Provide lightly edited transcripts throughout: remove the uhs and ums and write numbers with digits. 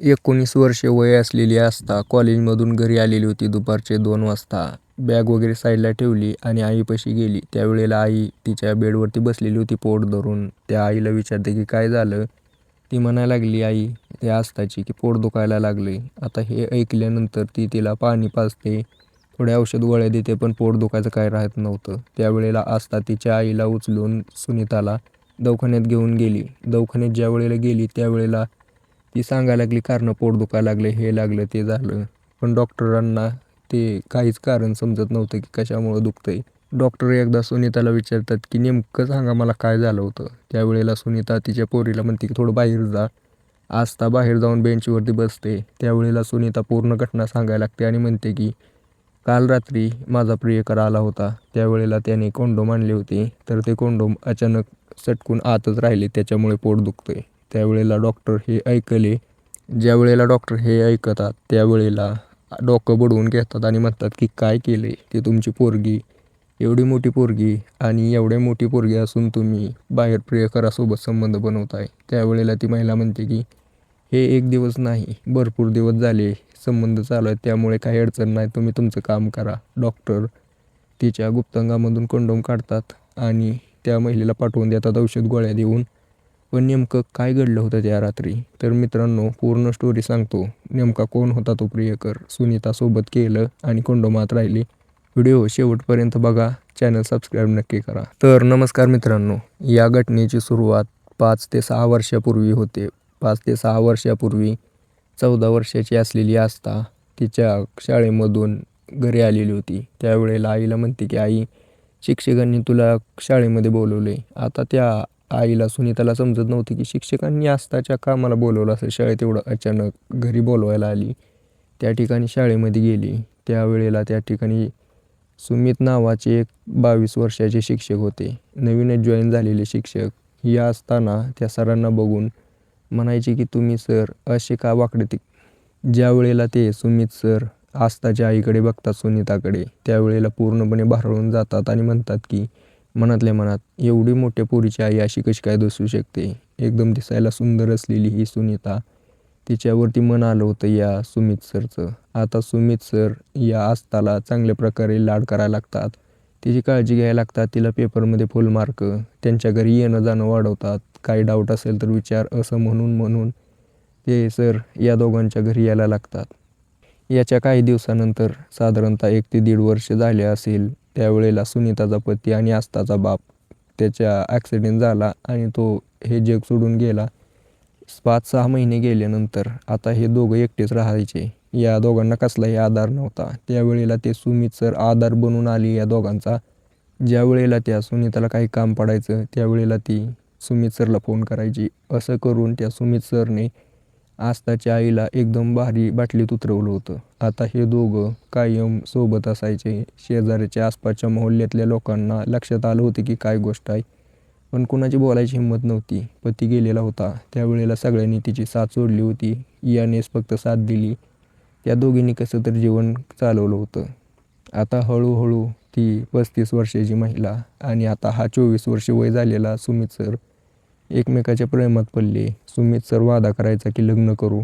19 वर्षे वय असलेली आस्था कॉलेजमधून घरी आलेली होती दुपारचे 2 वाजता. बॅग वगैरे साईडला ठेवली आणि आईपाशी गेली. त्यावेळेला आई तिच्या बेडवरती बसलेली होती पोट धरून. त्या आईला विचारते की काय झालं? ती म्हणायला लागली आई त्या आस्थाची की पोट दुखायला लागले. आता हे ऐकल्यानंतर ती तिला पाणी पाजते, थोड्या औषध गोळ्या देते, पण पोट दुखायचं काय राहत नव्हतं. त्यावेळेला आस्था तिच्या आईला उचलून सुनीताला दवाखान्यात घेऊन गेली. दवाखान्यात ज्या वेळेला गेली त्यावेळेला ती सांगायला लागली कारणं पोट दुखायला लागलं, हे लागलं, ते झालं. पण डॉक्टरांना ते काहीच कारण समजत नव्हतं की कशामुळं दुखतंय. डॉक्टर एकदा सुनीताला विचारतात की नेमकं सांगा मला काय झालं होतं. त्यावेळेला सुनीता तिच्या पोरीला म्हणते की थोडं बाहेर जा. आस्था बाहेर जाऊन बेंचवरती बसते. त्यावेळेला सुनीता पूर्ण घटना सांगायला लागते आणि म्हणते की काल रात्री माझा प्रियकर आला होता. त्यावेळेला त्याने कोंडोम आणले होते, तर ते कोंडोम अचानक सटकून आतच राहिले, त्याच्यामुळे पोट दुखतंय. त्यावेळेला डॉक्टर हे ऐकले. ज्यावेळेला डॉक्टर हे ऐकतात त्यावेळेला डोकं बुडवून घेतात आणि म्हणतात की काय केले ते तुमची पोरगी, एवढी मोठी पोरगी आणि एवढी मोठी पोरगी असून तुम्ही बाहेर प्रियकरासोबत संबंध बनवताय. त्यावेळेला ती महिला म्हणते की हे एक दिवस नाही, भरपूर दिवस झाले संबंध चालू आहेत, त्यामुळे काही अडचण नाही, तुम्ही तुमचं काम करा. डॉक्टर तिच्या गुप्तांगामधून कंडोम काढतात आणि त्या महिलेला पाठवून देतात औषध गोळ्या देऊन. पण नेमकं काय घडलं होतं त्या रात्री? तर मित्रांनो पूर्ण स्टोरी सांगतो. नेमका कोण होता तो प्रियकर? सुनीतासोबत केलं आणि कंडोमात राहिली. व्हिडिओ शेवटपर्यंत बघा, चॅनल सबस्क्राईब नक्की करा. तर नमस्कार मित्रांनो, या घटनेची सुरुवात 5 ते 6 वर्षापूर्वी होते. 5 ते 6 वर्षापूर्वी 14 वर्षाची असलेली आस्था तिच्या शाळेमधून घरी आलेली होती. त्यावेळेला आईला म्हणते की आई, शिक्षकांनी तुला शाळेमध्ये बोलवले. आता त्या आईला सुनीताला समजत नव्हती की शिक्षकांनी आस्थाच्या का मला बोलवलं असेल शाळेत, एवढं अचानक घरी बोलवायला आली. त्या ठिकाणी शाळेमध्ये गेली. त्यावेळेला त्या ठिकाणी सुमित नावाचे एक 22 वर्षाचे शिक्षक होते, नवीनच जॉईन झालेले शिक्षक. ही असताना त्या सरांना बघून म्हणायचे की तुम्ही सर असे का वाकडे ते. ज्यावेळेला ते सुमित सर आस्थाच्या आईकडे बघतात सुनीताकडे, त्यावेळेला पूर्णपणे भारावून जातात आणि म्हणतात की मनातल्या मनात एवढी मोठ्या पोरीची आई अशी कशी काय दिसू शकते. एकदम दिसायला सुंदर असलेली ही सुनीता, तिच्यावरती मन आलं होतं या सुमित सरचं. आता सुमित सर या आस्थाला चांगल्या प्रकारे लाड करायला लागतात, तिची काळजी घ्यायला लागतात, तिला पेपरमध्ये फुल मार्क, त्यांच्या घरी येणं जाणं वाढवतात. काही डाऊट असेल तर विचार असं म्हणून म्हणून ते सर या दोघांच्या घरी यायला लागतात. याच्या काही दिवसानंतर साधारणतः 1 ते 1.5 वर्ष झाले असेल, त्यावेळेला सुनीताचा पती आणि आस्थाचा बाप त्याच्या ॲक्सिडेंट झाला आणि तो हे जग सोडून गेला. 5-6 महिने गेल्यानंतर आता हे दोघं एकटेच राहायचे. या दोघांना कसलाही आधार नव्हता. त्यावेळेला ते सुमित सर आधार बनून आले या दोघांचा. ज्यावेळेला त्या सुनीताला काही काम पडायचं त्यावेळेला ती सुमित सरला फोन करायची. असं करून त्या सुमित सरने आस्थाच्या आईला एकदम भारी बाटलीत उतरवलं होतं. आता हे दोघं कायम सोबत असायचे. शेजाऱ्याच्या आसपासच्या मोहल्ल्यातल्या लोकांना लक्षात आलं होतं की काय गोष्ट आहे, पण कुणाची बोलायची हिंमत नव्हती. पती गेलेला होता. त्यावेळेला सगळ्यांनी तिची साथ सोडली होती. यानेच फक्त साथ दिली. त्या दोघींनी कसं तर जीवन चालवलं होतं. आता हळूहळू ती 35 वर्षाची महिला आणि आता हा 24 वर्ष वय झालेला सुमित सर एकमेकाच्या प्रेमात पडले. सुमित सर वादा करायचा की लग्न करू,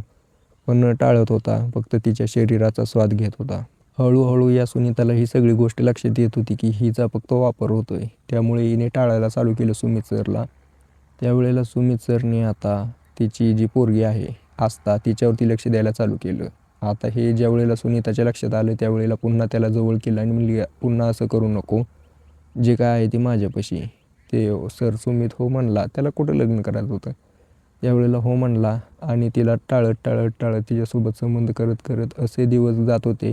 पण टाळत होता, फक्त तिच्या शरीराचा स्वाद घेत होता. हळूहळू या सुनीताला ही सगळी गोष्ट लक्षात येत होती की हिचा फक्त वापर होतोय, त्यामुळे हिने टाळायला चालू केलं सुमित सरला. त्यावेळेला सुमित सरने आता तिची जी पोरगी आहे आस्था, तिच्यावरती लक्ष द्यायला चालू केलं. आता हे ज्या वेळेला सुनीताच्या लक्षात आलं त्यावेळेला पुन्हा त्याला जवळ केलं आणि म्हणली पुन्हा असं करू नको, जे काय आहे ते माझ्यापाशी. ते सर सुमित हो म्हणला, त्याला कुठं लग्न करायचं होतं. त्यावेळेला हो म्हणला आणि तिला टाळत टाळत टाळत तिच्यासोबत संबंध करत करत असे दिवस जात होते.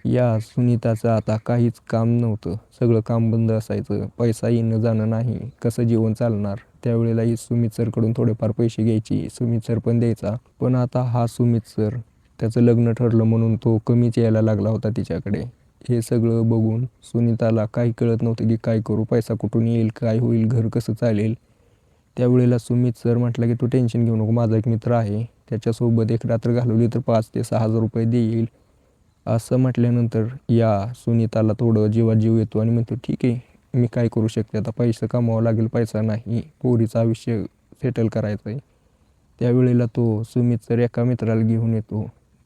या सुनीताचं आता काहीच काम नव्हतं, सगळं काम बंद असायचं, पैसा येणं जाणं नाही, कसं जीवन चालणार. त्यावेळेला ही सुमित सरकडून थोडेफार पैसे घ्यायची, सुमित सर पण द्यायचा. पण आता हा सुमित सर, त्याचं लग्न ठरलं म्हणून तो कमीच यायला लागला होता तिच्याकडे. हे सगळं बघून सुनीताला काही कळत नव्हतं की काय करू, पैसा कुठून येईल, काय होईल, घर कसं चालेल. त्यावेळेला सुमित सर म्हटलं की तू टेन्शन घेऊ नको, माझा एक मित्र आहे, त्याच्यासोबत एक रात्र घालवली तर 5 ते 6 हजार रुपये देईल. असं म्हटल्यानंतर या सुनीताला थोडं जीवात जीव येतो आणि म्हणतो ठीक आहे, मी काय करू शकते, आता पैसा कमवावा लागेल, पैसा नाही, पोरीचं आयुष्य सेटल करायचं आहे. त्यावेळेला तो सुमित सर एका मित्राला घेऊन येतो.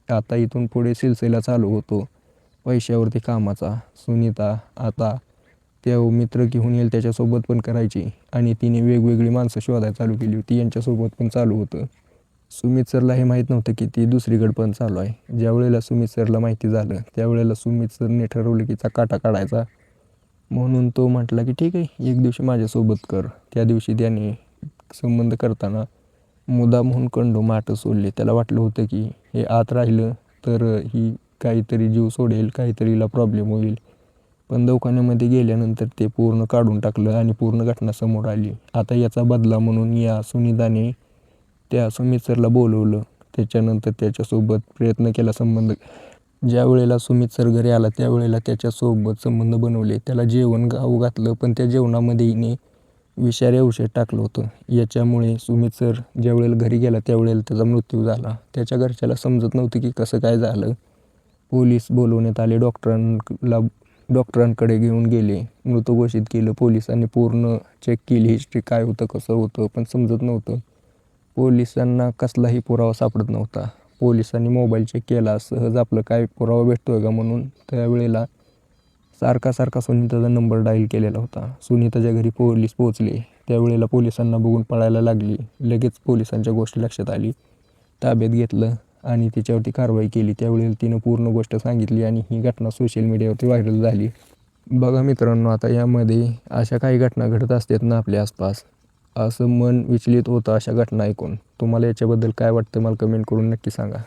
आता इथून पुढे सिलसिला चालू होतो पैशावरती कामाचा. सुनीता आता त्या मित्र घेऊन येईल त्याच्यासोबत पण करायची आणि तिने वेगवेगळी माणसं शोधायला चालू केली होती. यांच्यासोबत पण चालू होतं. सुमित सरला हे माहीत नव्हतं की ती दुसरीकडे पण चालू आहे. ज्यावेळेला सुमित सरला माहिती झालं त्यावेळेला सुमित सरने ठरवलं की काटा काढायचा. म्हणून तो म्हटला की ठीक आहे, एक दिवशी माझ्यासोबत कर. त्या दिवशी त्याने संबंध करताना मुद्दामहून कंडो माठ सोडले. त्याला वाटलं होतं की हे आत राहिलं तर ही काहीतरी जीव सोडेल, काहीतरी हिला प्रॉब्लेम होईल. पण दवाखान्यामध्ये गेल्यानंतर ते पूर्ण काढून टाकलं आणि पूर्ण घटना समोर आली. आता याचा बदला म्हणून या सुनीताने त्या सुमित सरला बोलवलं. त्याच्यानंतर त्याच्यासोबत प्रयत्न केला संबंध. ज्यावेळेला सुमित सर घरी आला त्यावेळेला त्याच्यासोबत संबंध बनवले. त्याला जेवण खाऊ घातलं, पण त्या जेवणामध्ये हिने विषारी औषध टाकलं होतं. याच्यामुळे सुमित सर ज्यावेळेला घरी गेला त्यावेळेला त्याचा मृत्यू झाला. त्याच्या घरच्याला समजत नव्हतं की कसं काय झालं. पोलीस बोलवण्यात आले. डॉक्टरांकडे घेऊन गेले. मृत घोषित केलं. पोलिसांनी पूर्ण चेक केली हिस्ट्री, काय होतं कसं होतं, पण समजत नव्हतं. पोलिसांना कसलाही पुरावा सापडत नव्हता. पोलिसांनी मोबाईल चेक केला, सहज आपलं काय पुरावा भेटतोय का म्हणून. त्यावेळेला सारखा सुनीताचा नंबर डायल केलेला होता. सुनीताच्या घरी पोलीस पोहोचले. त्यावेळेला पोलिसांना बघून पळायला लागली. लगेच पोलिसांच्या गोष्टी लक्षात आली. ताब्यात घेतलं आणि तिच्यावरती कारवाई केली. त्यावेळेला तिनं पूर्ण गोष्ट सांगितली आणि ही घटना सोशल मीडियावरती व्हायरल झाली. बघा मित्रांनो, आता यामध्ये अशा काही घटना घडत असतात ना आपल्या आसपास. असं मन विचलित होतं अशा घटना ऐकून. तुम्हाला याच्याबद्दल काय वाटतं मला कमेंट करून नक्की सांगा.